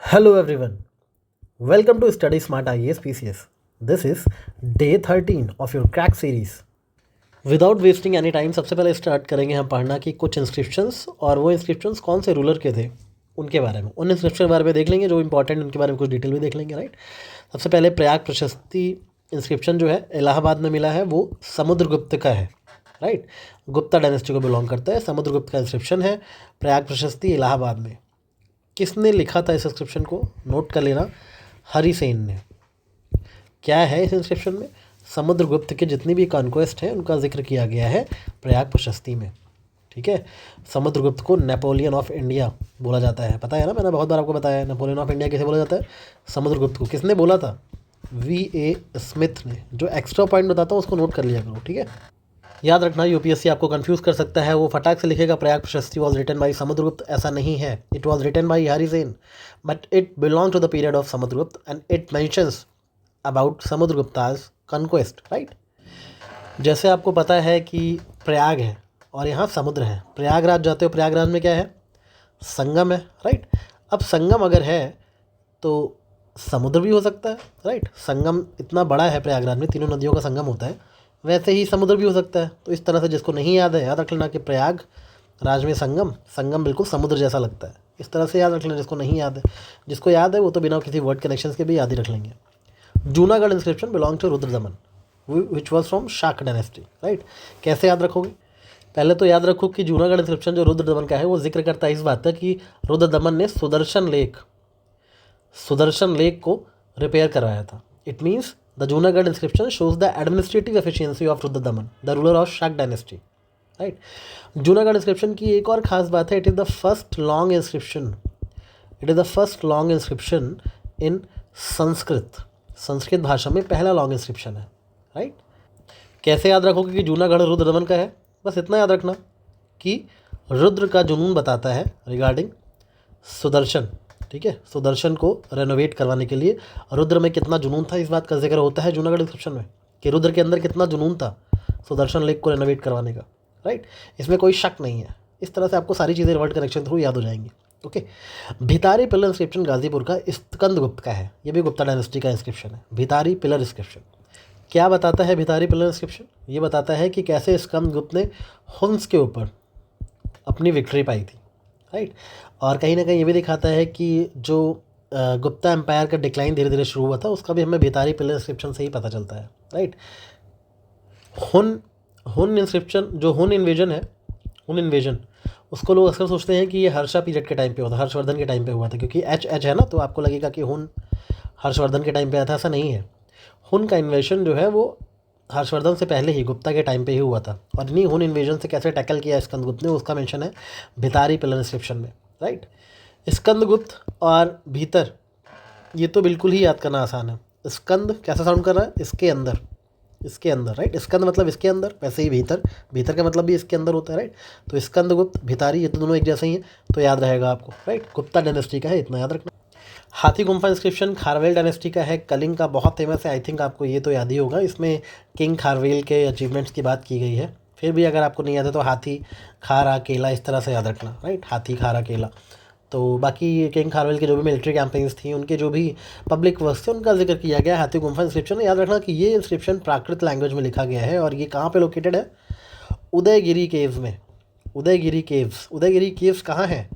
Hello everyone, welcome to Study Smart IAS PCS. This is day 13 of your crack series. Without wasting any time सबसे पहले start करेंगे हम पढ़ना कि कुछ इंस्क्रिप्शंस और वो इंस्क्रिप्शंस कौन से रूलर के थे उनके बारे में, उन इंस्क्रिप्शन के बारे में देख लेंगे जो इंपॉर्टेंट उनके बारे में कुछ डिटेल भी देख लेंगे। राइट, सबसे पहले प्रयाग प्रशस्ति इंस्क्रिप्शन जो है इलाहाबाद में मिला है, वो समुद्रगुप्त का है। राइट, गुप्ता डायनेस्टी को बिलोंग करता है, समुद्रगुप्त का इंस्क्रिप्शन है, प्रयाग प्रशस्ति इलाहाबाद में। किसने लिखा था इस इंस्क्रिप्शन को, नोट कर लेना, हरिसेन ने। क्या है इस इंस्क्रिप्शन में, समुद्रगुप्त के जितनी भी कॉन्क्वेस्ट हैं उनका जिक्र किया गया है प्रयाग प्रशस्ति में। ठीक है, समुद्रगुप्त को नेपोलियन ऑफ इंडिया बोला जाता है, पता है ना, मैंने बहुत बार आपको बताया है नेपोलियन ऑफ इंडिया किसे बोला जाता है, समुद्रगुप्त को। किसने बोला था, V.A. स्मिथ ने। जो एक्स्ट्रा पॉइंट बताता हूँ उसको नोट कर लिया करो, ठीक है। याद रखना, यूपीएससी आपको कंफ्यूज कर सकता है, वो फटाक से लिखेगा प्रयाग प्रशस्ति वॉज रिटन बाई समुद्रगुप्त, ऐसा नहीं है। It was written by Harisen, but it belong to the period of Samudragupta and it mentions about Samudragupta's conquest. Right, जैसे आपको पता है कि प्रयाग है और यहाँ समुद्र है, प्रयागराज जाते हो, प्रयागराज में क्या है, संगम है। राइट, अब संगम अगर है तो समुद्र भी हो सकता है। राइट, संगम इतना बड़ा है प्रयागराज में, तीनों नदियों का संगम होता है, वैसे ही समुद्र भी हो सकता है। तो इस तरह से जिसको नहीं याद है, याद रख लेना कि प्रयाग राज में संगम, संगम बिल्कुल समुद्र जैसा लगता है, इस तरह से याद रख लेना जिसको नहीं याद है। जिसको याद है वो तो बिना किसी वर्ड कनेक्शंस के भी याद ही रख लेंगे। Junagadh inscription belong to Rudradaman which was from Shaka dynasty. Right, कैसे याद रखोगे, पहले तो याद रखो कि जूनागढ़ इंस्क्रिप्शन जो रुद्रदमन का है वो जिक्र करता है इस बात का कि रुद्रदमन ने सुदर्शन लेक को रिपेयर करवाया था। It means the Junagadh inscription shows the administrative efficiency of Rudradaman the ruler of शाक डायनेस्टी। राइट, जूनागढ़ इंस्क्रिप्शन की एक और खास बात है, it is the first long inscription इन संस्कृत भाषा में पहला लॉन्ग इंस्क्रिप्शन है। राइट, कैसे याद रखोगे कि जूनागढ़ रुद्रदमन का है, बस इतना याद रखना कि रुद्र का जुनून बताता है रिगार्डिंग सुदर्शन। ठीक है, सुदर्शन को रेनोवेट करवाने के लिए रुद्र में कितना जुनून था, इस बात का जिक्र होता है जूनागढ़ इंस्क्रिप्शन में कि रुद्र के अंदर कितना जुनून था सुदर्शन लेक को रेनोवेट करवाने का। राइट, इसमें कोई शक नहीं है। इस तरह से आपको सारी चीज़ें वर्ड कनेक्शन थ्रू याद हो जाएंगी। ओके, भितारी पिलर इंस्क्रिप्शन गाजीपुर का स्कंदगुप्त का है, ये भी गुप्ता डायनेस्टी का इंस्क्रिप्शन है। भितारी पिलर इंस्क्रिप्शन क्या बताता है, भितारी पिलर इंस्क्रिप्शन ये बताता है कि कैसे स्कंदगुप्त ने हुंस के ऊपर अपनी विक्ट्री पाई थी। राइट, और कहीं ना कहीं ये भी दिखाता है कि जो गुप्ता एम्पायर का डिक्लाइन धीरे धीरे शुरू हुआ था उसका भी हमें भितारी पिलर इंस्क्रिप्शन से ही पता चलता है। राइट, हुन इंस्क्रिप्शन जो हुन इन्वेजन उसको लोग अक्सर सोचते हैं कि ये हर्षा पीरियड के टाइम पे हुआ था, हर्षवर्धन के टाइम पे हुआ था, क्योंकि एच है ना, तो आपको लगेगा कि हुन हर्षवर्धन के टाइम पे आया था, ऐसा नहीं है। हुन का इन्वेजन जो है वो हर्षवर्धन से पहले ही गुप्ता के टाइम पे ही हुआ था, और इन्हीं हुन इन्वेजन से कैसे टैकल किया स्कंदगुप्त ने उसका मेंशन है भितारी पिलर इंस्क्रिप्शन में। राइट, स्कंदगुप्त और भीतर ये तो बिल्कुल ही याद करना आसान है। स्कंद कैसा साउंड कर रहा है, इसके अंदर। राइट, स्कंद मतलब इसके अंदर, वैसे ही भीतर का मतलब भी इसके अंदर होता है। राइट, तो स्कंदगुप्त भितारी ये तो दोनों एक जैसे ही हैं, तो याद रहेगा आपको। राइट, गुप्ता डायनेस्टी का है, इतना याद रखना। हाथी गुम्फा इंस्क्रिप्शन खारवेल डायनेस्टी का है, कलिंग का, बहुत फेमस है, आई थिंक आपको ये तो याद ही होगा। इसमें किंग खारवेल के अचीवमेंट्स की बात की गई है, फिर भी अगर आपको नहीं याद है तो हाथी खारा केला इस तरह से याद रखना। राइट, हाथी खारा केला। तो बाकी किंग खारवेल के जो भी मिलिट्री कैंपेन्स थी, उनके जो भी पब्लिक वर्क्स थे, उनका जिक्र किया गया है हाथी गुम्फा इंस्क्रिप्शन। याद रखना कि ये इंस्क्रिप्शन प्राकृत लैंग्वेज में लिखा गया है, और ये कहाँ पे लोकेटेड है, उदयगिरी केव्स में। उदयगिरी केव्स कहाँ है,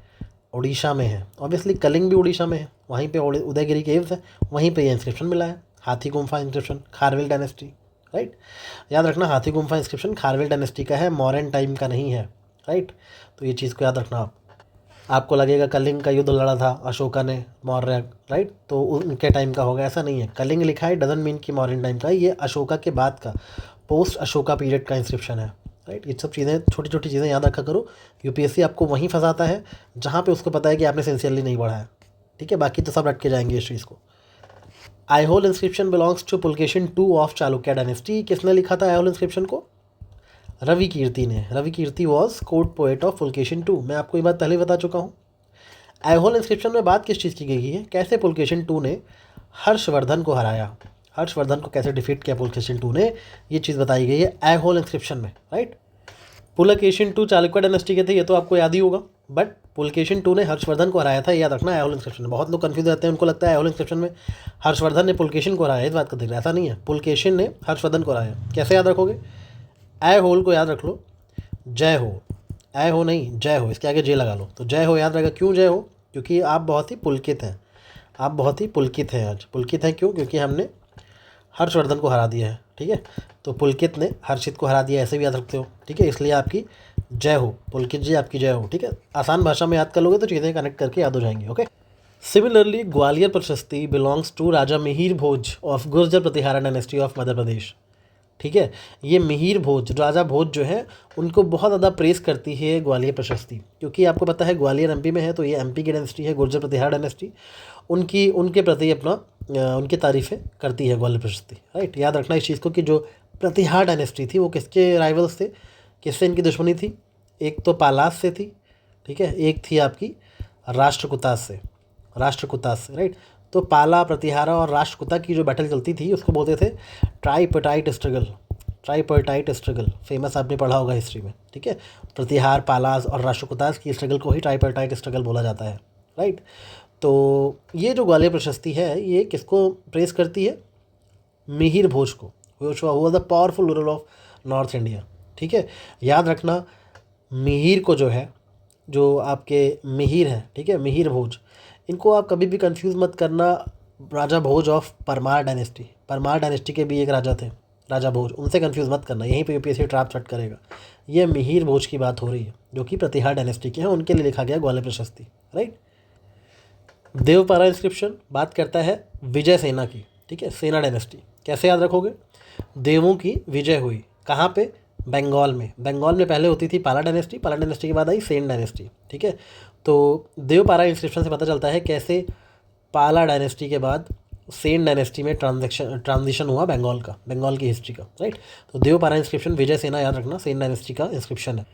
उड़ीसा में है। ऑब्वियसली कलिंग भी उड़ीसा में है, वहीं पे उदयगिरी केव्स है, वहीं पे ये इंस्क्रिप्शन मिला है, हाथी Gumpha inscription Kharavela dynasty. Right, याद रखना हाथी गुम्फा इंस्क्रिप्शन खारवेल डायनेस्टी का है, मॉडर्न टाइम का नहीं है। राइट, तो ये चीज़ को याद रखना आपको लगेगा कलिंग का युद्ध लड़ा था अशोका ने मौर्य, राइट, तो उनके टाइम का होगा, ऐसा नहीं है। कलिंग लिखा है डजंट मीन कि मॉडर्न टाइम का है, ये अशोका के बाद का, पोस्ट अशोका पीरियड का इंस्क्रिप्शन है। राइट, ये सब चीज़ें, छोटी छोटी चीज़ें याद रखा करो, यूपीएससी आपको वहीं फंसाता है जहाँ पे उसको पता है कि आपने सिंसियरली नहीं पढ़ा है। ठीक है, बाकी तो सब रट के जाएंगे इस चीज़ को। Aihole inscription belongs to Pulakeshin 2 of Chalukya dynasty. किसने लिखा था आईहोल इंस्क्रिप्शन को, रवि कीर्ति ने। Ravi Kirti was court poet of Pulakeshin 2, मैं आपको ये बात पहले बता चुका हूँ। आईहोल इंस्क्रिप्शन में बात किस चीज़ की गई है, कैसे पुलकेशिन 2 ने हर्षवर्धन को हराया, हर्षवर्धन को कैसे डिफीट किया पुलकेशिन 2 ने, ये चीज़ बताई गई है आईहोल इंस्क्रिप्शन में। राइट, पुलकेशिन 2 चालुक्य डायनेस्टी के थे, ये तो आपको याद ही होगा, बट पुलकेशिन टू ने हर्षवर्धन को हराया था, याद रखना ऐहोल इंस्क्रिप्शन में। बहुत लोग कंफ्यूज रहते हैं, उनको लगता है ऐहोल इंस्क्रिप्शन में हर्षवर्धन ने पुलकेशिन को हराया, इस बात का जिक्र ऐसा नहीं है। पुलकेशिन ने हर्षवर्धन को हराया। कैसे याद रखोगे? ऐहोल को याद रख लो, जय हो, ऐ हो नहीं जय हो, इसके आगे जे लगा लो, तो जय हो याद रहेगा। क्यों जय हो? क्योंकि आप बहुत ही पुलकित हैं, आप बहुत ही पुलकित हैं आज। पुलकित हैं क्यों? क्योंकि हमने हर्षवर्धन को हरा दिया है, ठीक है। तो पुलकित ने हर्षित को हरा दिया, ऐसे भी याद रखते हो, ठीक है। इसलिए आपकी जय हो, पुलकित जी आपकी जय हो, ठीक है। आसान भाषा में याद कर लोगे तो चीज़ें कनेक्ट करके याद हो जाएंगी, okay. Similarly Gwalior Prashasti belongs to Raja Mihir Bhoj of Gurjar Pratihara dynasty of Madhya Pradesh, ठीक है। ये मिहिर भोज, राजा भोज जो है, उनको बहुत ज़्यादा प्रेस करती है ग्वालियर प्रशस्ति, क्योंकि आपको पता है ग्वालियर एमपी में है, तो ये एमपी की डायनेस्टी है, गुर्जर प्रतिहार डायनेस्टी। उनके प्रति अपना उनकी तारीफ़ें करती है ग्वालियर प्रशस्ति, राइट। याद रखना इस चीज़ को कि जो प्रतिहार डायनेस्टी थी वो किसके राइवल्स थे, किससे इनकी दुश्मनी थी? एक तो पालास से थी, ठीक है, एक थी आपकी राष्ट्रकूटास से, राइट। तो पाला, प्रतिहारा और राष्ट्रकूटा की जो बैटल चलती थी उसको बोलते थे ट्राइपर्टाइट स्ट्रगल, फेमस आपने पढ़ा होगा हिस्ट्री में, ठीक है। प्रतिहार, पालास और राष्ट्रकूटास की स्ट्रगल को ही ट्राइपर्टाइट स्ट्रगल बोला जाता है, राइट। तो ये जो ग्वालियर प्रशस्ति है ये किसको प्रेस करती है? मिहिर भोज को, हुआ the powerful ruler of north India, ठीक है। याद रखना मिहिर को जो है, जो आपके मिहिर हैं, ठीक है, मिहिर भोज, इनको आप कभी भी कंफ्यूज मत करना राजा भोज ऑफ परमार डायनेस्टी के भी एक राजा थे, राजा भोज, उनसे कंफ्यूज मत करना, यहीं पे यूपीएससी ट्रैप सेट करेगा। ये मिहिर भोज की बात हो रही है जो कि प्रतिहार डायनेस्टी के हैं, उनके लिए लिखा गया ग्वालियर प्रशस्ति, राइट। देवपारा इंस्क्रिप्शन बात करता है विजय सेना की, ठीक है, सेना डायनेस्टी। कैसे याद रखोगे? देवों की विजय हुई कहाँ पे? बंगाल में। बंगाल में पहले होती थी पाला डायनेस्टी के बाद आई सेन डायनेस्टी, ठीक है। तो देवपारा इंस्क्रिप्शन से पता चलता है कैसे पाला डायनेस्टी के बाद सेन डायनेस्टी में ट्रांजिशन हुआ बंगाल की हिस्ट्री का, राइट। तो देवपारा इंस्क्रिप्शन विजय सेना याद रखना, सेन डायनेस्टी का इंस्क्रिप्शन है।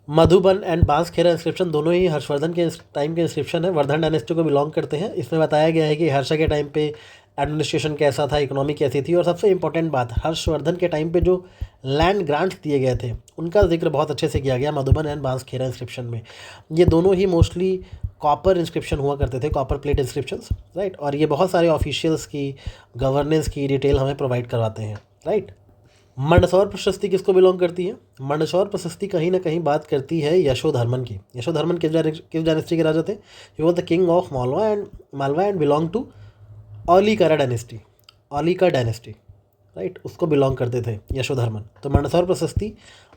मधुबन एंड बांसखेड़ा इंस्क्रिप्शन दोनों ही हर्षवर्धन के टाइम के इंस्क्रिप्शन है, वर्धन डायनेस्टी को बिलोंग करते हैं। इसमें बताया गया है कि हर्ष के टाइम पे एडमिनिस्ट्रेशन कैसा था, इकोनॉमी कैसी थी, और सबसे इंपॉर्टेंट बात, हर्षवर्धन के टाइम पे जो लैंड ग्रांट्स दिए गए थे उनका जिक्र बहुत अच्छे से किया गया मधुबन एंड बांसखेड़ा इंस्क्रिप्शन में। ये दोनों ही मोस्टली कॉपर इंस्क्रिप्शन हुआ करते थे, कॉपर प्लेट इंस्क्रिप्शंस, राइट। और ये बहुत सारे ऑफिशियल्स की गवर्नेंस की डिटेल हमें प्रोवाइड करवाते हैं, राइट। मंदसौर प्रशस्ति किसको बिलोंग करती है? मंदसौर प्रशस्ति कहीं ना कहीं बात करती है यशोधर्मन की। यशोधर्मन किस डायनेस्टी के राजा थे? He was the king of Malwa and belong to Aulikara dynasty, right, उसको बिलोंग करते थे यशोधर्मन। तो मंदसौर प्रशस्ति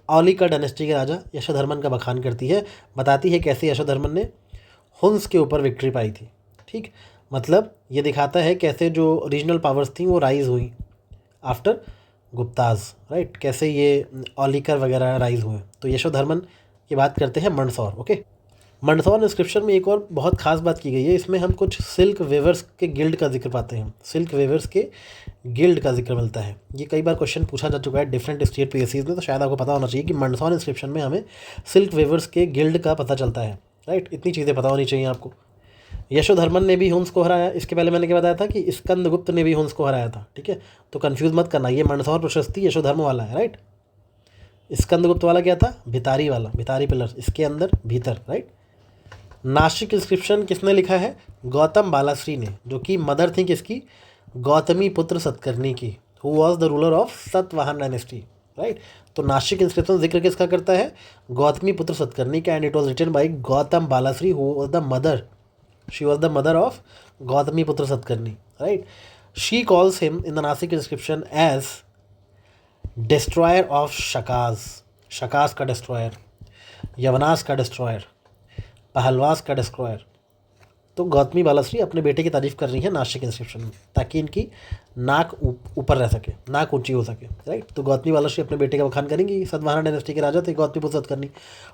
औलिका डायनेस्टी के राजा यशोधर्मन का बखान करती है, बताती है कैसे यशोधर्मन ने हुन्स के ऊपर विक्ट्री पाई थी, ठीक। मतलब ये दिखाता है कैसे जो रीजनल पावर्स थी वो राइज हुई आफ्टर गुप्ताज, राइट, कैसे ये औलिकर वगैरह राइज हुए। तो यशोधर्मन की बात करते हैं मंदसौर, ओके। मंदसौर इंस्क्रिप्शन में एक और बहुत खास बात की गई है, इसमें हम कुछ सिल्क वेवर्स के गिल्ड का जिक्र पाते हैं, सिल्क वेवर्स के गिल्ड का जिक्र मिलता है। ये कई बार क्वेश्चन पूछा जा चुका है डिफरेंट स्टेट पीएससीज में, तो शायद आपको पता होना चाहिए कि मंदसौर इंस्क्रिप्शन में हमें सिल्क वेवर्स के गिल्ड का पता चलता है, राइट। इतनी चीज़ें पता होनी चाहिए आपको। यशोधर्मन ने भी हुन्स को हराया, इसके पहले मैंने क्या बताया था कि स्कंदगुप्त ने भी हुन्स को हराया था, ठीक है। तो कंफ्यूज मत करना, ये मंदसौर प्रशस्ति यशोधर्म वाला है, राइट। स्कंदगुप्त वाला क्या था? भितारी वाला, भितारी पिलर, इसके अंदर भीतर, राइट। नासिक इंस्क्रिप्शन किसने लिखा है? गौतम बालाश्री ने, जो कि मदर थी किसकी? गौतमी पुत्र सतकर्णी की, who was the ruler of Satavahana dynasty, right. तो नासिक इंस्क्रिप्शन जिक्र किसका करता है? गौतमी पुत्र सतकर्णी का, and it was written by Gautam Balashri, who was the mother, she was the mother of Gautami Putra Satkarni, right. She calls him in the Nashik inscription as destroyer of Shakas का destroyer, यवनास का destroyer, पहलवास का destroyer. तो गौतमी बालाश्री अपने बेटे की तारीफ कर रही है नासिक इंस्क्रिप्शन में, ताकि इनकी नाक ऊपर रह सके, नाक ऊंची हो सके, राइट। तो गौतमी बालाश्री अपने बेटे का बखान करेंगी, सतवाहन डायनेस्टी के राजा थे गौतमीपुत्र सतकर्णी,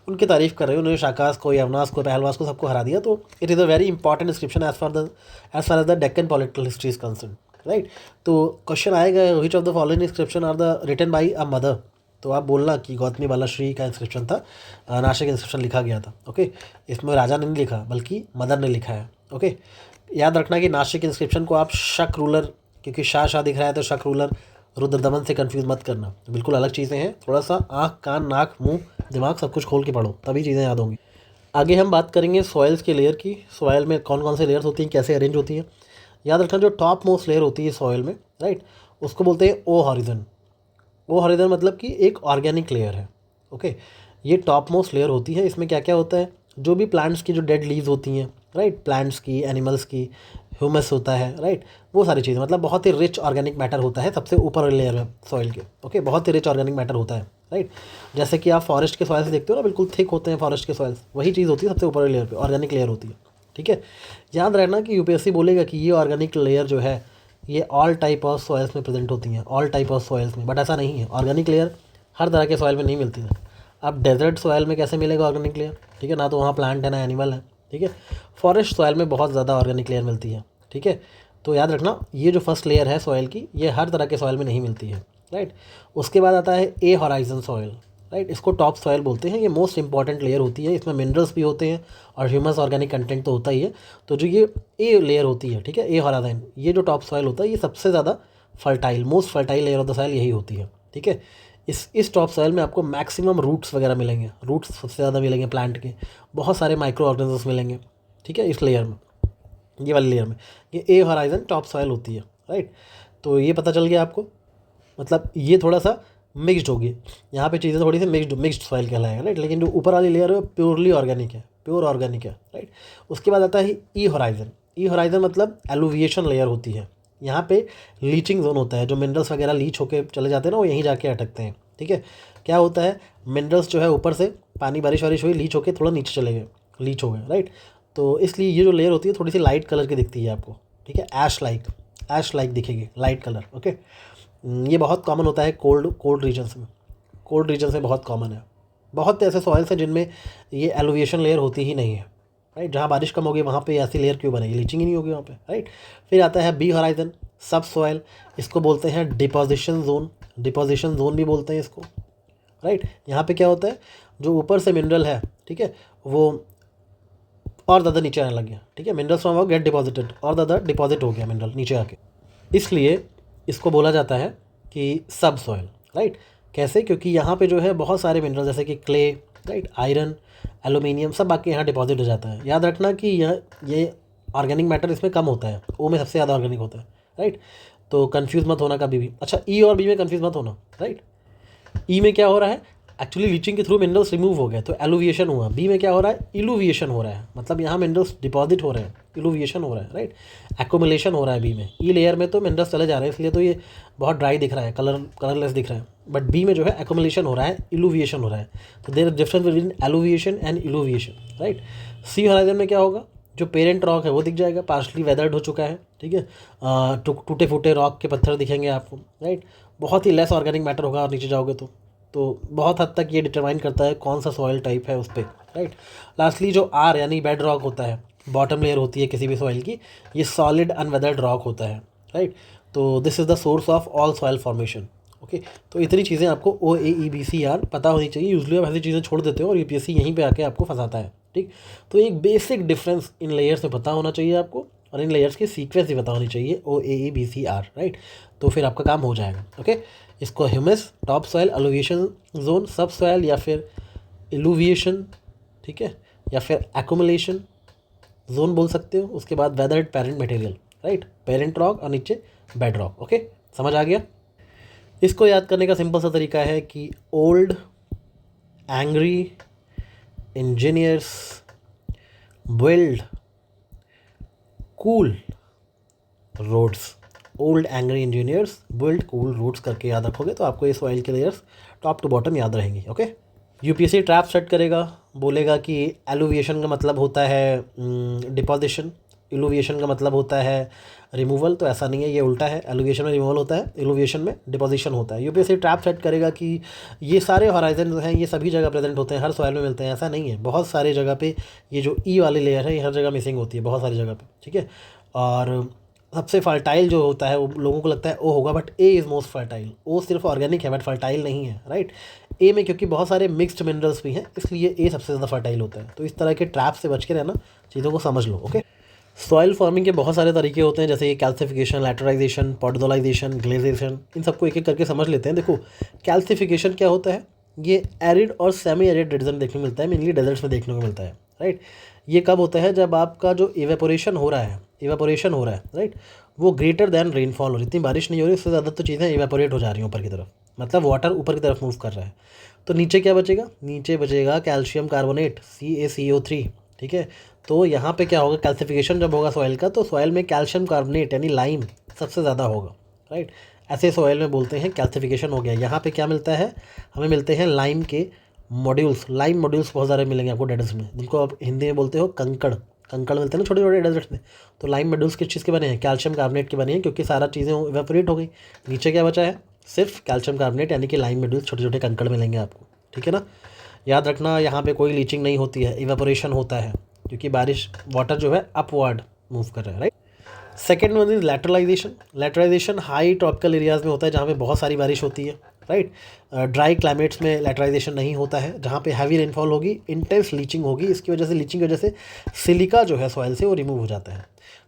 उनकी तारीफ कर रहे हैं, उन्होंने शाकास को, यवनास को, पहलवास को, सबको हरा दिया। तो it is a very important inscription as far as the Deccan political history is concern, right. तो क्वेश्चन आएगा, which of the following inscription are the written by a mother? तो आप बोलना कि गौतमी बालाश्री का इंस्क्रिप्शन था, नासिक इंस्क्रिप्शन लिखा गया था, ओके। इसमें राजा ने नहीं लिखा बल्कि मदर ने लिखा है, ओके। याद रखना कि नासिक इंस्क्रिप्शन को आप शक रूलर, क्योंकि शाह दिख रहा है तो शक रूलर रुद्रदमन से कंफ्यूज मत करना, बिल्कुल अलग चीज़ें हैं। थोड़ा सा आँख, कान, नाक, मुंह, दिमाग सब कुछ खोल के पढ़ो, तभी चीज़ें याद होंगी। आगे हम बात करेंगे सॉइल्स के लेयर की। सॉइल में कौन कौन से लेयर्स होती हैं, कैसे अरेंज होती हैं। याद रखना जो टॉप मोस्ट लेयर होती है सॉइल में, राइट, उसको बोलते हैं ओ हॉरिजन। ओ हॉरिजन मतलब कि एक ऑर्गेनिक लेयर है। ओके, ये टॉप मोस्ट लेयर होती है। इसमें क्या क्या होता है, जो भी प्लांट्स की जो डेड लीव्स होती हैं, राइट, प्लांट्स की, एनिमल्स की, ह्यूमस होता है, राइट, वो सारी चीज़ें, मतलब बहुत ही रिच ऑर्गेनिक मैटर होता है सबसे ऊपर वाली लेयर में सॉइल के। ओके, बहुत ही रिच ऑर्गेनिक मैटर होता है, राइट। जैसे कि आप फॉरेस्ट के सॉइल्स देखते हो ना, बिल्कुल थिक होते हैं फॉरेस्ट के सॉइल्स, वही चीज़ होती है सबसे ऊपर वाली लेयर पे, ऑर्गेनिक लेयर होती है। ठीक है, याद रखना कि यूपीएससी बोलेगा कि ये ऑर्गेनिक लेयर जो है ये ऑल टाइप ऑफ सॉइल्स में प्रेजेंट होती हैं, ऑल टाइप ऑफ सॉइल्स में, बट ऐसा नहीं है। ऑर्गेनिक लेयर हर तरह के सॉइल में नहीं मिलती है। अब डेजर्ट सॉइल में कैसे मिलेगा ऑर्गेनिक लेयर, ठीक है, ना तो वहाँ प्लांट है ना एनिमल है, ठीक है। फॉरेस्ट सॉइल में बहुत ज़्यादा ऑर्गेनिक लेयर मिलती है, ठीक है। तो याद रखना ये जो फर्स्ट लेयर है सॉइल की, ये हर तरह के सॉइल में नहीं मिलती है, राइट। उसके बाद आता है ए हॉराइजन सॉइल, राइट, इसको टॉप सॉइल बोलते हैं। ये मोस्ट इंपॉर्टेंट लेयर होती है, इसमें मिनरल्स भी होते हैं और ह्यूमस ऑर्गेनिक कंटेंट तो होता ही है। तो जो ये ए लेयर होती है, ठीक है, ए हॉराइजन, ये जो टॉप सॉइल होता है, ये सबसे ज़्यादा fertile, most fertile layer of the soil यही होती है, ठीक है। इस टॉप सॉइल में आपको मैक्सिमम रूट्स वगैरह मिलेंगे, रूट्स सबसे ज़्यादा मिलेंगे प्लांट के, बहुत सारे माइक्रो ऑर्गेनिजम्स मिलेंगे, ठीक है, इस लेयर में, ये वाली लेयर में। ये ए हॉराइजन टॉप सॉइल होती है, राइट। तो ये पता चल गया आपको, मतलब ये थोड़ा सा मिक्स्ड होगी, यहाँ पे चीज़ें थोड़ी सी मिक्स्ड सॉइल कहलाएगा, राइट। लेकिन जो ऊपर वाली लेयर है वो प्योरली ऑर्गेनिक है, प्योर ऑर्गेनिक है, राइट। उसके बाद आता है ई हॉराइजन। ई हॉराइजन मतलब एलुविएशन लेयर होती है। यहाँ पे लीचिंग जोन होता है, जो मिनरल्स वगैरह लीच होके चले जाते हैं ना, वो यहीं जाके अटकते हैं, ठीक है। क्या होता है, मिनरल्स जो है ऊपर से पानी बारिश वारिश हुई, लीच होके थोड़ा नीचे चले गए, लीच हो गए, राइट। तो इसलिए ये जो लेयर होती है थोड़ी सी लाइट कलर की दिखती है आपको, ठीक है, ऐश लाइक दिखेगी, लाइट कलर, ओके। ये बहुत कॉमन होता है कोल्ड रीजन्स में, कोल्ड रीजन्स में बहुत कॉमन है। बहुत ऐसे सॉइल्स हैं जिनमें ये एलोविएशन लेयर होती ही नहीं है, राइट। जहाँ बारिश कम होगी वहाँ पे ऐसी लेयर क्यों बनेगी, लीचिंग ही नहीं होगी वहाँ पे, राइट। फिर आता है बी हॉराइजन, सब सॉइल, इसको बोलते हैं डिपोजिशन जोन, डिपोजिशन जोन भी बोलते हैं इसको, राइट। यहाँ पे क्या होता है, जो ऊपर से मिनरल है, ठीक है, वो और ज़्यादा नीचे आने लग गया, ठीक है, मिनरल्स फ्रॉम गेट डिपॉजिटेड, और ज़्यादा डिपॉजिट हो गया मिनरल नीचे आके, इसलिए इसको बोला जाता है कि सब सॉइल, राइट। कैसे, क्योंकि यहाँ पे जो है बहुत सारे मिनरल जैसे कि क्ले, राइट, आयरन, एल्यूमिनियम, सब आके यहाँ डिपॉजिट हो जाता है। याद रखना कि ये ऑर्गेनिक मैटर इसमें कम होता है, ओ में सबसे ज़्यादा ऑर्गेनिक होता है, राइट। तो कन्फ्यूज़ मत होना कभी भी। अच्छा, ई और बी में कन्फ्यूज़ मत होना, राइट। ई में क्या हो रहा है, एक्चुअली लीचिंग के थ्रू मिनरल्स रिमूव हो गए तो एलुविएशन हुआ। बी में क्या हो रहा है, इलुविएशन हो रहा है, मतलब यहाँ मिनरल्स डिपॉजिट हो रहे हैं, इलुविएशन हो रहा है, राइट, एक्युमुलेशन हो रहा है बी में। ई लेयर में तो मिनरल्स चले जा रहे हैं, इसलिए तो ये बहुत ड्राई दिख रहा है, कलरलेस दिख रहा है, बट बी में जो है एक्युमुलेशन हो रहा है, इलुविएशन हो रहा है। तो there is difference between eluviation and illuviation, right. C horizon में क्या होगा, जो पेरेंट रॉक है वो दिख जाएगा, पार्शली वेदर्ड हो चुका है, ठीक है, टूटे फूटे रॉक के पत्थर दिखेंगे आपको, राइट। बहुत ही लेस ऑर्गेनिक मैटर होगा और नीचे जाओगे तो बहुत हद तक ये डिटरमाइन करता है कौन सा सॉइल टाइप है उस पर, राइट। लास्टली जो आर यानी बेड रॉक होता है, बॉटम लेयर होती है किसी भी सॉइल की, ये सॉलिड अनवेदर्ड रॉक होता है, राइट। तो this is the source of all soil formation, okay. तो इतनी चीज़ें आपको OAE BC पता होनी चाहिए। यूजली आप ऐसी चीज़ें छोड़ देते हो और यूपीएससी यहीं पे आके आपको फंसाता है, ठीक। तो एक बेसिक डिफरेंस इन लेयर्स में पता होना चाहिए आपको, और इन लेयर्स की सीक्वेंस भी पता होनी चाहिए, OAE BC राइट। तो फिर आपका काम हो जाएगा, ओके। इसको ह्यूमस, टॉप सॉइल, एलुविएशन जोन, सब सॉइल, या फिर इलुविएशन, ठीक है, या फिर एक्युमुलेशन जोन बोल सकते हो। उसके बाद weathered parent material, right, parent rock और नीचे बेड रॉक, ओके। समझ आ गया। इसको याद करने का सिंपल सा तरीका है कि old angry engineers build cool roads, old angry engineers build cool roads करके याद रखोगे तो आपको ये सॉइल के लेयर्स टॉप टू बॉटम याद रहेंगी, ओके। यूपीएससी ट्रैप सेट करेगा, बोलेगा कि एलुविएशन का मतलब होता है डिपोजिशन, इलुविएशन का मतलब होता है रिमूवल। तो ऐसा नहीं है, ये उल्टा है, एलुविएशन में रिमूवल होता है, इलुविएशन में डिपोजिशन होता है। यूपीएससी ट्रैप सेट करेगा कि ये सारे हॉराइजन जो हैं ये सभी जगह प्रेजेंट होते हैं, हर सॉइल में मिलते हैं, ऐसा नहीं है। बहुत सारे जगह पे ये जो ई वाली लेयर है ये हर जगह मिसिंग होती है, बहुत सारी जगह पे, ठीक है। और सबसे फर्टाइल जो होता है वो लोगों को लगता है ओ होगा, but A is most fertile. O सिर्फ ऑर्गेनिक है बट फर्टाइल नहीं है, राइट। ए में क्योंकि बहुत सारे मिक्स्ड मिनरल्स भी हैं इसलिए ए सबसे ज़्यादा फर्टाइल होता है। तो इस तरह के ट्रैप से बच के रहना, चीज़ों को समझ लो, ओके। सॉइल फार्मिंग के बहुत सारे तरीके होते हैं, जैसे ये कैल्सिफिकेशन, लैटराइजेशन, पॉडोलाइजेशन, ग्लेजेशन। इन सबको एक एक करके समझ लेते हैं। देखो, कैल्सिफिकेशन क्या होता है, ये एरिड और सेमी एरिड डेजर्ट देखने को मिलता है, मेनली डेजर्ट्स में देखने को मिलता है। राइट। ये कब होता है, जब आपका जो इवेपोरेशन हो रहा है, राइट, वो ग्रेटर दैन रेनफॉल हो रही है। इतनी बारिश नहीं हो रही, उससे ज़्यादा तो चीज़ें इवेपोरेट हो जा रही हैं ऊपर की तरफ, मतलब वाटर ऊपर की तरफ मूव कर रहा है। तो नीचे क्या बचेगा, नीचे बचेगा कैल्शियम कार्बोनेट CaCO3, ठीक है। तो यहाँ पे क्या होगा, कैल्सिफिकेशन जब होगा सॉइल का, तो सॉइल में कैल्शियम कार्बोनेट यानी लाइम सबसे ज़्यादा होगा, राइट। ऐसे सॉइल में बोलते हैं कैल्सिफिकेशन हो गया। यहाँ पे क्या मिलता है, हमें मिलते हैं लाइम के मॉड्यूल्स। लाइम मॉड्यूल्स बहुत सारे मिलेंगे आपको डेजर्ट्स में, जिनको आप हिंदी में बोलते हो कंकड़। कंकड़ मिलते हैं ना छोटे छोटे डेजर्ट्स में। तो लाइम मॉड्यूल्स किस चीज़ के बने हैं, कैल्शियम कार्बोनेट के बने हैं, क्योंकि सारा चीज़ें इवेपोरेट हो गई। नीचे क्या बचा है, सिर्फ कैल्शियम कार्बोनेट यानी कि लाइम मॉड्यूल्स, छोटे छोटे कंकड़ मिलेंगे आपको, ठीक है ना। याद रखना, यहाँ पे कोई लीचिंग नहीं होती है, इवेपोरेशन होता है, क्योंकि बारिश वाटर जो है अपवर्ड मूव कर रहा है, right. Second one is lateralization. Lateralization high tropical areas में होता है, जहाँ पे बहुत सारी बारिश होती है, राइट। ड्राई क्लाइमेट्स में लैटरलाइजेशन नहीं होता है, जहाँ पे हैवी रेनफॉल होगी, इंटेंस लीचिंग होगी। इसकी वजह से, लीचिंग की वजह से सिलिका जो है सॉइल से वो रिमूव हो जाता है।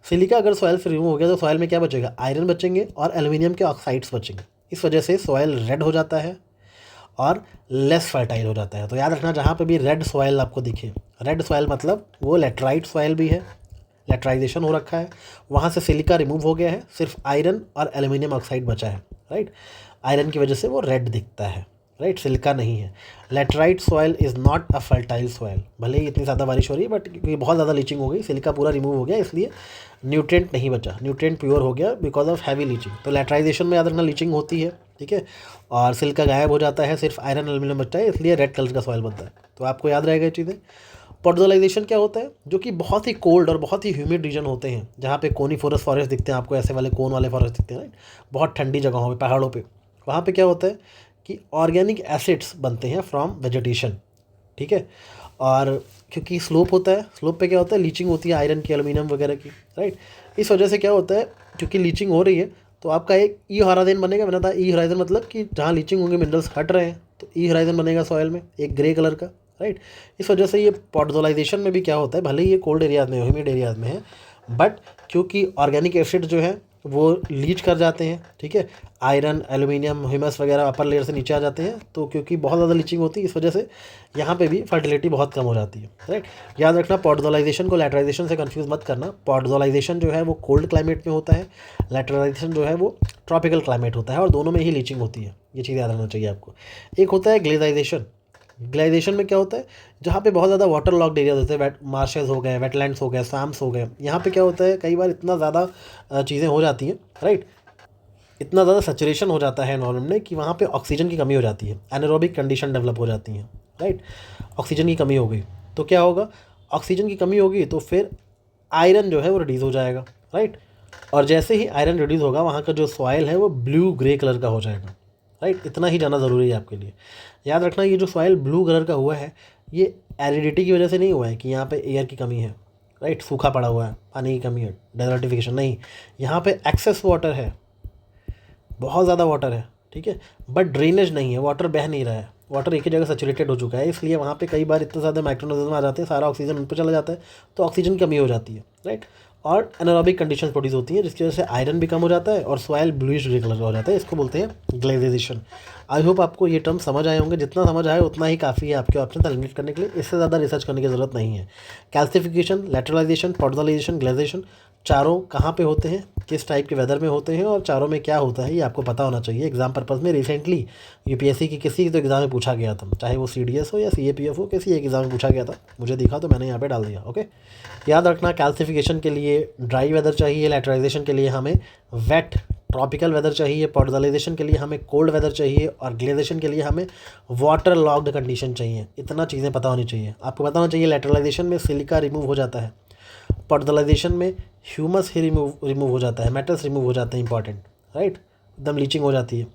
सिलिका अगर सॉइल से रिमूव हो गया तो सॉइल में क्या बचेगा, आयरन बचेंगे और एल्यूमिनियम के ऑक्साइड्स बचेंगे। इस वजह से सॉइल रेड हो जाता है और लेस फर्टाइल हो जाता है। तो याद रखना, जहाँ पे भी रेड सॉइल आपको दिखे, रेड सॉइल मतलब वो लेटराइट सॉइल भी है, लेटराइजेशन हो रखा है, वहाँ से सिलिका रिमूव हो गया है, सिर्फ आयरन और एल्यूमिनियम ऑक्साइड बचा है, राइट। आयरन की वजह से वो रेड दिखता है, राइट, सिलिका नहीं है। Laterite soil is not a fertile soil. भले ही इतनी ज़्यादा बारिश हो रही है, बट क्योंकि बहुत ज़्यादा लीचिंग हो गई, सिलिका पूरा रिमूव हो गया, इसलिए न्यूट्रिएंट नहीं बचा, न्यूट्रिएंट प्योर हो गया बिकॉज ऑफ हैवी लीचिंग। तो लेटराइजेशन में याद रखना लीचिंग होती है, ठीक है, और सिलिका गायब हो जाता है, सिर्फ आयरन एल्यूमिनियम बचता है, इसलिए रेड कलर का सॉइल बनता है। तो आपको याद रहेगा ये चीज़ें। पॉडोलाइजेशन क्या होता है, जो कि बहुत ही कोल्ड और बहुत ही ह्यूमिड रीजन होते हैं, जहाँ पे कोनीफोरस फॉरेस्ट दिखते हैं आपको, ऐसे वाले कोन वाले फॉरेस्ट दिखते हैं, राइट। बहुत ठंडी जगहों पे, पहाड़ों पे, वहाँ पे क्या होता है कि ऑर्गेनिक एसिड्स बनते हैं फ्रॉम वेजिटेशन, ठीक है। और क्योंकि स्लोप होता है, स्लोप पे क्या होता है, लीचिंग होती है आयरन की, एल्यूमिनियम वगैरह की, राइट। इस वजह से क्या होता है, क्योंकि लीचिंग हो रही है, तो आपका एक ई होराइजन बनेगा। मैंने बताया ई होराइजन मतलब कि जहाँ लीचिंग होंगे मिनरल्स हट रहे हैं, तो ई होराइजन बनेगा सॉइल में, एक ग्रे कलर का, राइट। इस वजह से ये पॉडोलाइजेशन में भी क्या होता है, भले ही ये कोल्ड एरियाज में, ह्यूमिड एरियाज में है, बट क्योंकि ऑर्गेनिक एसिड जो है वो लीच कर जाते हैं, ठीक है, आयरन एल्यूमिनियम ह्यूमस वगैरह अपर लेयर से नीचे आ जाते हैं, तो क्योंकि बहुत ज़्यादा लीचिंग होती है, इस वजह से यहाँ पे भी फर्टिलिटी बहुत कम हो जाती है, राइट। याद रखना, पॉडोलाइजेशन को लैटराइजेशन से कंफ्यूज मत करना। पॉडोलाइजेशन जो है वो कोल्ड क्लाइमेट में होता है, लैटराइजेशन जो है वो ट्रॉपिकल क्लाइमेट होता है, और दोनों में ही लीचिंग होती है, ये चीज़ याद रखना चाहिए आपको। एक होता है ग्लेजाइजेशन। ग्लेजाइजेशन में क्या होता है, जहाँ पे बहुत ज़्यादा वाटर लॉक्ड एरियाज होते हैं, वेट मार्शेस हो गए, वेटलैंड्स हो गए, स्वाम्स हो गए, यहाँ पे क्या होता है, कई बार इतना ज़्यादा चीज़ें हो जाती हैं, राइट, इतना ज़्यादा सैचुरेशन हो जाता है एनवायरनमेंट में कि वहाँ पे ऑक्सीजन की कमी हो जाती है, एनारोबिक कंडीशन डेवलप हो जाती हैं, राइट। ऑक्सीजन की कमी हो गई तो क्या होगा, ऑक्सीजन की कमी होगी तो फिर आयरन जो है वो रिड्यूस हो जाएगा, राइट। और जैसे ही आयरन रिड्यूस होगा, वहाँ का जो सॉइल है वो ब्लू ग्रे कलर का हो जाएगा, राइट। इतना ही जाना ज़रूरी है आपके लिए। याद रखना, ये जो सॉइल ब्लू कलर का हुआ है, ये एरिडिटी की वजह से नहीं हुआ है कि यहाँ पे एयर की कमी है, राइट, सूखा पड़ा हुआ है, पानी की कमी है, डेजर्टिफिकेशन नहीं, यहाँ पे एक्सेस वाटर है, बहुत ज़्यादा वाटर है, ठीक है, बट ड्रेनेज नहीं है, वाटर बह नहीं रहा है, वाटर एक ही जगह सैचुरेटेड हो चुका है, इसलिए वहाँ पे कई बार इतने ज़्यादा माइक्रोनिज्म आ जाते हैं, सारा ऑक्सीजन उन पर चला जाता है, तो ऑक्सीजन की कमी हो जाती है, राइट। और एनारोबिक कंडीशंस प्रोड्यूस होती हैं, जिसकी वजह से आयरन भी कम हो जाता है और सॉइल ब्लूइश ग्रे कलर का हो जाता है। इसको बोलते हैं ग्लेजिएशन। आई होप आपको ये टर्म समझ आए होंगे, जितना समझ आए उतना ही काफ़ी है आपके ऑप्शन एलिमिनेट करने के लिए, इससे ज़्यादा रिसर्च करने की ज़रूरत नहीं है। कैल्सिफिकेशन, लैटरलाइजेशन, पॉडोलाइजेशन, ग्लेजिएशन, चारों कहाँ पे होते हैं, किस टाइप के वेदर में होते हैं, और चारों में क्या होता है, ये आपको पता होना चाहिए। एग्जाम पर्पज़ में रिसेंटली यूपीएससी की किसी तो एग्ज़ाम में पूछा गया था, चाहे वो सीडीएस हो या सीएपीएफ हो, किसी एक एग्ज़ाम में पूछा गया था, मुझे दिखा तो मैंने यहाँ पे डाल दिया, ओके। याद रखना, कैल्सिफिकेशन के लिए ड्राई वेदर चाहिए, लैटराइजेशन के लिए हमें वेट ट्रॉपिकल वेदर चाहिए, पॉडोलाइजेशन के लिए हमें कोल्ड वेदर चाहिए, और ग्लेजिएशन के लिए हमें वाटर लॉक्ड कंडीशन चाहिए। इतना चीज़ें पता होनी चाहिए आपको। पता होना चाहिए लैटरलाइजेशन में सिलिका रिमूव हो जाता है, पॉडोलाइजेशन में ह्यूमस ही रिमूव हो जाता है, मेटल्स रिमूव हो जाते हैं इंपॉर्टेंट, राइट, एकदम लीचिंग हो जाती है।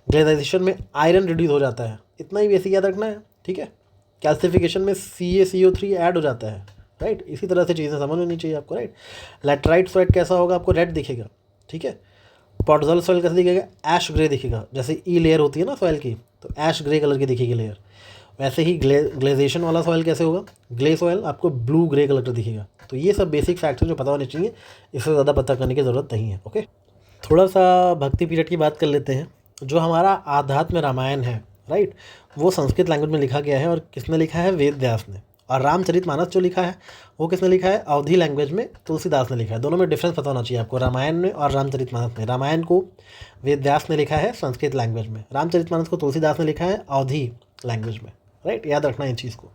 ग्लेजिएशन में आयरन रिड्यूस हो जाता है, इतना ही बेसिक याद रखना है, ठीक है। कैल्सिफिकेशन में CaCO3 ऐड हो जाता है, राइट। इसी तरह से चीज़ें समझ होनी चाहिए आपको, राइट। लैटराइट सॉइल कैसा होगा, आपको रेड दिखेगा, ठीक है। पॉडोजल सॉइल कैसे दिखेगा, ऐश ग्रे दिखेगा, जैसे ई लेयर होती है ना सॉइल की, तो ऐश ग्रे कलर की दिखेगी लेयर। वैसे ही ग्लेजेशन वाला सॉइल कैसे होगा, ग्ले सॉइल आपको ब्लू ग्रे कलर का दिखेगा। तो ये सब बेसिक फैक्ट्स जो पता होने चाहिए, इससे ज़्यादा पता करने की ज़रूरत नहीं है, ओके। थोड़ा सा भक्ति पीरियड की बात कर लेते हैं। जो हमारा आध्यात्म रामायण है, राइट, वो संस्कृत लैंग्वेज में लिखा गया है, और किसने लिखा है, वेद व्यास ने। और रामचरितमानस जो लिखा है वो किसने लिखा है? अवधी लैंग्वेज में तुलसीदास ने लिखा है। दोनों में डिफरेंस पता होना चाहिए आपको, रामायण में और रामचरितमानस में। रामायण को वेद व्यास ने लिखा है संस्कृत लैंग्वेज में, रामचरितमानस को तुलसीदास ने लिखा है अवधी लैंग्वेज में, राइट? याद रखना इस चीज़ को।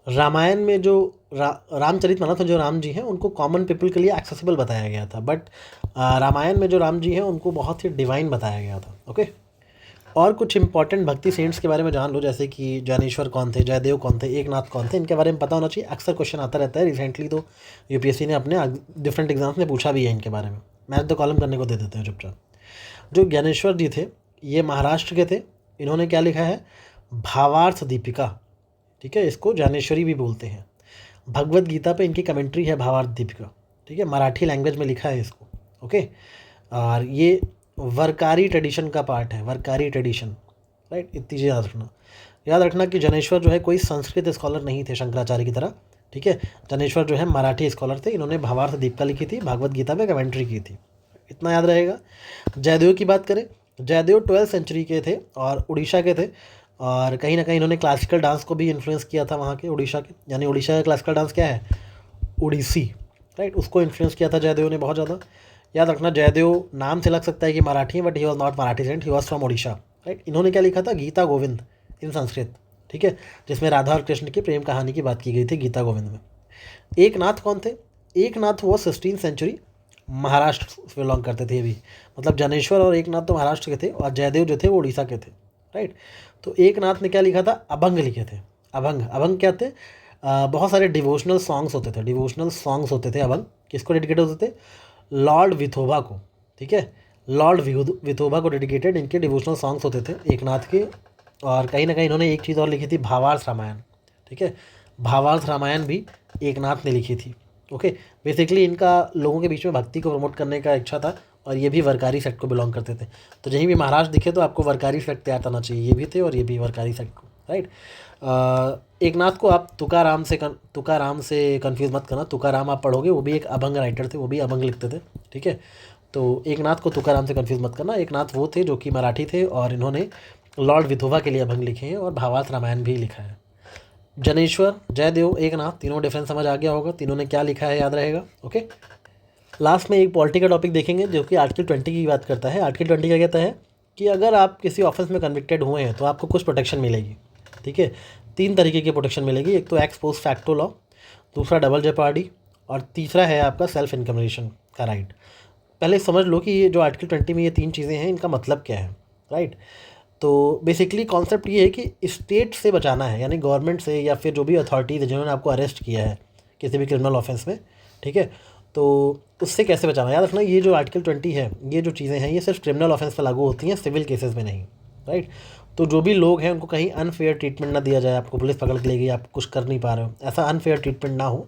रामायण में जो रामचरितमानस में जो राम जी हैं उनको कॉमन पीपल के लिए एक्सेसिबल बताया गया था, बट रामायण में जो राम जी हैं उनको बहुत ही डिवाइन बताया गया था। ओके, और कुछ इंपॉर्टेंट भक्ति सेंट्स के बारे में जान लो, जैसे कि ज्ञानेश्वर कौन थे, जयदेव कौन थे, एकनाथ कौन थे, इनके बारे में पता होना चाहिए। अक्सर क्वेश्चन आता रहता है, रिसेंटली तो यूपीएससी ने अपने डिफरेंट एग्जाम्स में पूछा भी है इनके बारे में। मैथ द कॉलम करने को दे देते हैं चुपचाप। जो ज्ञानेश्वर जी थे ये महाराष्ट्र के थे। इन्होंने क्या लिखा है? भावार्थ दीपिका, ठीक है, इसको ज्ञानेश्वरी भी बोलते हैं। भगवत गीता पे इनकी कमेंट्री है भावार्थ दीपिका, ठीक है, मराठी लैंग्वेज में लिखा है इसको। ओके, और ये वरकारी ट्रेडिशन का पार्ट है, वरकारी ट्रेडिशन, राइट? इतनी चीज़ याद रखना कि ज्ञानेश्वर जो है कोई संस्कृत स्कॉलर नहीं थे शंकराचार्य की तरह, ठीक है। ज्ञानेश्वर जो है मराठी स्कॉलर थे। इन्होंने भावार्थ दीपिका लिखी थी, भागवत गीता पे कमेंट्री की थी, इतना याद रहेगा। जयदेव की बात करें, जयदेव 12th सेंचुरी के थे और उड़ीसा के थे, और कहीं ना कहीं इन्होंने क्लासिकल डांस को भी इन्फ्लुएंस किया था वहाँ के उड़ीसा के, यानी उड़ीसा का क्लासिकल डांस क्या है? उड़ीसी, राइट? उसको इन्फ्लुएंस किया था जयदेव ने बहुत ज़्यादा। याद रखना जयदेव नाम से लग सकता है कि मराठी है, but he was not Marathi saint, he was from Orissa, right? इन्होंने क्या लिखा था? गीता गोविंद इन संस्कृत, ठीक है, जिसमें राधा और कृष्ण की प्रेम कहानी की बात की गई थी गीता गोविंद में। एकनाथ कौन थे? एकनाथ वो 16th सेंचुरी महाराष्ट्र से बिलोंग करते थे भी, मतलब जनेश्वर और एकनाथ तो महाराष्ट्र के थे और जयदेव जो थे वो उड़ीसा के थे, राइट? तो एकनाथ ने क्या लिखा था? अभंग लिखे थे। अभंग, अभंग क्या थे? बहुत सारे डिवोशनल सॉन्ग्स होते थे, डिवोशनल सॉन्ग्स होते थे। अभंग किसको डेडिकेट होते थे? लॉर्ड विथोबा को, ठीक है, लॉर्ड विथोबा को डेडिकेटेड इनके डिवोशनल सॉन्ग्स होते थे एकनाथ के। और कहीं ना कहीं इन्होंने एक चीज़ और लिखी थी, भावार्थ रामायण, ठीक है, भावार्थ रामायण भी एकनाथ ने लिखी थी। ओके, बेसिकली इनका लोगों के बीच में भक्ति को प्रमोट करने का इच्छा था, और ये भी वरकारी सेक्ट को बिलोंग करते थे। तो जहीं भी महाराष्ट्र दिखे तो आपको वरकारी सेक्ट तैयार करना चाहिए, ये भी थे और ये भी वरकारी सेक्ट को, राइट? एकनाथ को आप तुकाराम से कंफ्यूज मत करना। तुकाराम आप पढ़ोगे, वो भी एक अभंग राइटर थे, वो भी अभंग लिखते थे, ठीक है। तो एकनाथ को तुकाराम से कंफ्यूज मत करना। एकनाथ वो थे जो कि मराठी थे और इन्होंने लॉर्ड विथोबा के लिए अभंग लिखे हैं और भावार्थ रामायण भी लिखा है। जनेश्वर, जयदेव, एकनाथ, तीनों डिफरेंस समझ आ गया होगा, तीनों ने क्या लिखा है याद रहेगा। ओके, लास्ट में एक पॉलिटी का टॉपिक देखेंगे जो कि आर्टिकल 20 की बात करता है। आर्टिकल 20 क्या कहता है कि अगर आप किसी ऑफेंस में कन्विक्टेड हुए हैं तो आपको कुछ प्रोटेक्शन मिलेगी, ठीक है। 3 तरीके की प्रोटेक्शन मिलेगी, एक तो एक्स पोस्ट फैक्टो लॉ, दूसरा डबल जेपार्डी, और तीसरा है आपका सेल्फ इनकमिनेशन का राइट। पहले समझ लो कि ये जो आर्टिकल 20 में ये 3 चीज़ें हैं, इनका मतलब क्या है, राइट? तो बेसिकली कॉन्सेप्ट ये है कि स्टेट से बचाना है, यानी गवर्नमेंट से या फिर जो भी अथॉरिटीज़ है जिन्होंने आपको अरेस्ट किया है किसी भी क्रिमिनल ऑफेंस में, ठीक है, तो उससे कैसे बचाना। याद रखना ये जो आर्टिकल 20 है, ये जो चीज़ें हैं, ये सिर्फ क्रिमिनल ऑफेंस पर लागू होती हैं, सिविल केसेस में नहीं, राइट? तो जो भी लोग हैं उनको कहीं अनफेयर ट्रीटमेंट ना दिया जाए, आपको पुलिस पकड़ के ले गई, आप कुछ कर नहीं पा रहे हो, ऐसा अनफेयर ट्रीटमेंट ना हो,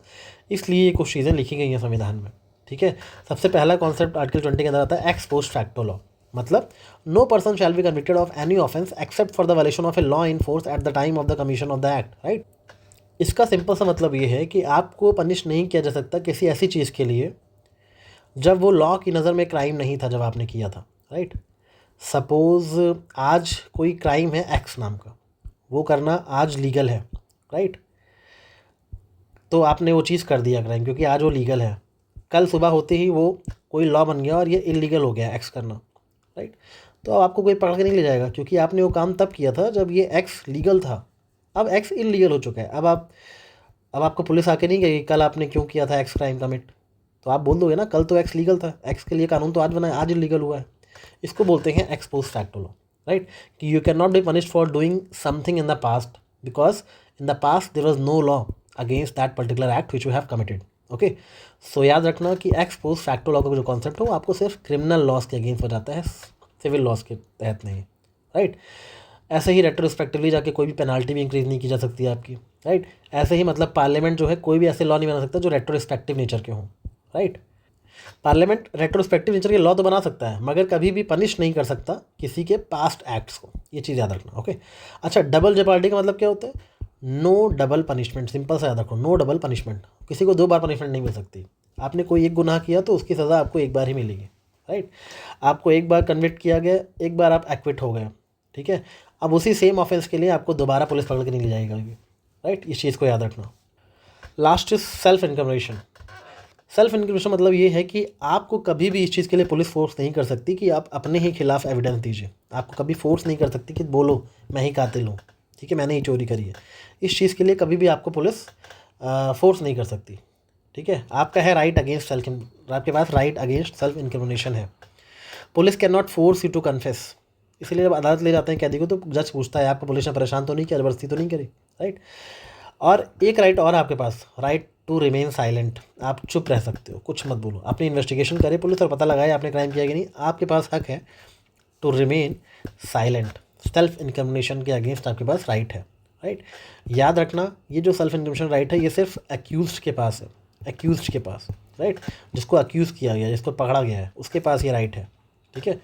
इसलिए ये कुछ चीज़ें लिखी गई हैं संविधान में, ठीक है। सबसे पहला कॉन्सेप्ट आर्टिकल 20 के अंदर आता है एक्स पोस्ट फैक्टो लॉ, मतलब no person shall be convicted of any offence except for the violation of a law in force at the time of the commission of the act, right? इसका simple सा मतलब ये है कि आपको punish नहीं किया जा सकता किसी ऐसी चीज़ के लिए जब वो लॉ की नज़र में क्राइम नहीं था जब आपने किया था, राइट? सपोज़ आज कोई क्राइम है एक्स नाम का, वो करना आज लीगल है, राइट? तो आपने वो चीज़ कर दिया क्राइम, क्योंकि आज वो लीगल है। कल सुबह होते ही वो कोई लॉ बन गया और ये इलीगल हो गया एक्स करना, राइट? तो अब आपको कोई पकड़ के नहीं ले जाएगा, क्योंकि आपने वो काम तब किया था जब ये एक्स लीगल था। अब एक्स इलीगल हो चुका है। अब आपको पुलिस आके नहीं कहेगी कल आपने क्यों किया था एक्स क्राइम कमिट, तो आप बोल दोगे ना कल तो एक्स लीगल था, एक्स के लिए कानून तो आज बना है, आज इलीगल हुआ है। इसको बोलते हैं ex post facto law, right? कि you can not be punished for doing something in the past because in the past there was no law against that particular act which you have committed. Okay, so याद रखना कि x post facto law का जो concept है वो आपको सिर्फ criminal laws के अगेंस्ट हो जाता है, सिविल लॉज के तहत नहीं, राइट? ऐसे ही रेट्रोस्पेक्टिवली जाके कोई भी पेनाल्टी भी इंक्रीज नहीं की जा सकती है आपकी, राइट? ऐसे ही मतलब पार्लियामेंट जो है कोई भी ऐसे लॉ नहीं बना सकता जो रेट्रोस्पेक्टिव नेचर के हों, राइट? पार्लियामेंट रेट्रोस्पेक्टिव नेचर के लॉ तो बना सकता है मगर कभी भी पनिश नहीं कर सकता किसी के पास्ट एक्ट्स को, ये चीज़ याद रखना। ओके, अच्छा, डबल जेपार्डी का मतलब क्या होता है? नो डबल पनिशमेंट, सिंपल सा याद रखो, नो डबल पनिशमेंट। किसी को 2 बार पनिशमेंट नहीं मिल सकती। आपने कोई एक गुनाह किया तो उसकी सज़ा आपको एक बार ही मिलेगी, राइट? आपको एक बार कन्विक्ट किया गया, एक बार आप एक्विट हो गए, ठीक है, अब उसी सेम ऑफेंस के लिए आपको दोबारा पुलिस पकड़ के नहीं ले जाएगी, राइट? इस चीज़ को याद रखना। Last is self incrimination. Self incrimination मतलब ये है कि आपको कभी भी इस चीज़ के लिए पुलिस फोर्स नहीं कर सकती कि आप अपने ही खिलाफ एविडेंस दीजिए। आपको कभी फोर्स नहीं कर सकती कि बोलो मैं ही कातिल हूँ, ठीक है, मैंने ही चोरी करी है। इस चीज़ के लिए कभी भी आपको पुलिस फोर्स नहीं कर सकती, ठीक है। आपका है राइट अगेंस्ट सेल्फ, आपके पास राइट अगेंस्ट सेल्फ इनक्रिमिनेशन है। Police can not force you to confess. इसलिए जब अदालत ले जाते हैं कैदी को तो जज पूछता है आपको पुलिस ने परेशान तो नहीं किया, जबरदस्ती तो नहीं करी, राइट। और एक राइट और आपके पास, राइट टू रिमेन साइलेंट। आप चुप रह सकते हो, कुछ मत बोलो, अपनी इन्वेस्टिगेशन करे पुलिस और पता लगाए आपने क्राइम किया कि नहीं, आपके पास हक है टू रिमेन साइलेंट। सेल्फ इनकमिनेशन के अगेंस्ट आपके पास राइट है, राइट। याद रखना ये जो सेल्फ इनकमिनेशन राइट है ये सिर्फ एक्यूज्ड के पास है, एक्यूज्ड के पास, राइट। जिसको अक्यूज़ किया गया, जिसको पकड़ा गया है उसके पास ये राइट है, ठीक है।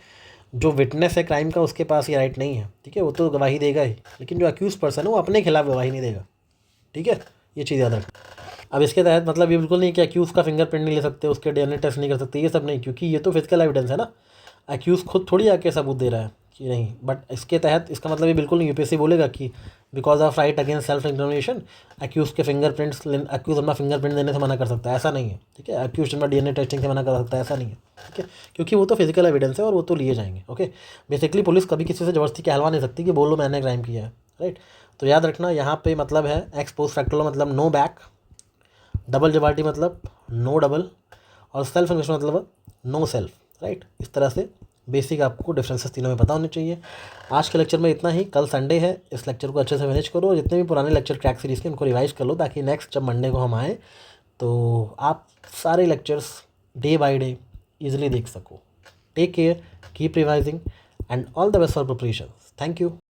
जो विटनेस है क्राइम का उसके पास ये राइट नहीं है, ठीक है, वो तो गवाही देगा ही, लेकिन जो अक्यूज पर्सन है वो अपने खिलाफ गवाही नहीं देगा, ठीक है। ये चीज़ याद रखना। अब इसके तहत मतलब ये बिल्कुल नहीं कि अक्यूज़ का फिंगरप्रिंट नहीं ले सकते, उसके डीएनए टेस्ट नहीं कर सकते, ये सब नहीं, क्योंकि ये तो फिजिकल एविडेंस है ना। अक्यूज़ खुद थोड़ी आके सबूत दे रहा है कि नहीं, बट इसके तहत इसका मतलब ये बिल्कुल नहीं यूपीएससी बोलेगा कि because of right against self incrimination accuse के फिंगरप्रिंट्स, अक्यूज़ अपना फिंगरप्रिंट देने से मना कर सकता है, ऐसा नहीं है, ठीक है। अक्यूज़ अपना डीएनए टेस्टिंग से मना कर सकता है, ऐसा नहीं है, ठीक है, क्योंकि वो तो फिजिकल एविडेंस है और वो तो लिए जाएंगे, ओके। बेसिकली पुलिस कभी किसी से ज़बरदस्ती कहलवा नहीं सकती कि बोलो मैंने क्राइम किया है, राइट। तो याद रखना यहाँ पे मतलब है एक्स पोस्ट फैक्टो मतलब नो बैक, डबल जबार्टी मतलब नो डबल, और सेल्फ इन्वेस्टमेंट मतलब नो सेल्फ, राइट। इस तरह से बेसिक आपको डिफरेंसेस तीनों में पता होने चाहिए। आज के लेक्चर में इतना ही, कल संडे है, इस लेक्चर को अच्छे से मैनेज करो और जितने भी पुराने लेक्चर क्रैक सीरीज़ के उनको रिवाइज कर लो, ताकि नेक्स्ट जब मंडे को हम आएँ तो आप सारे lectures day by day easily देख सको। Take care, keep revising and all the best for preparation. Thank you.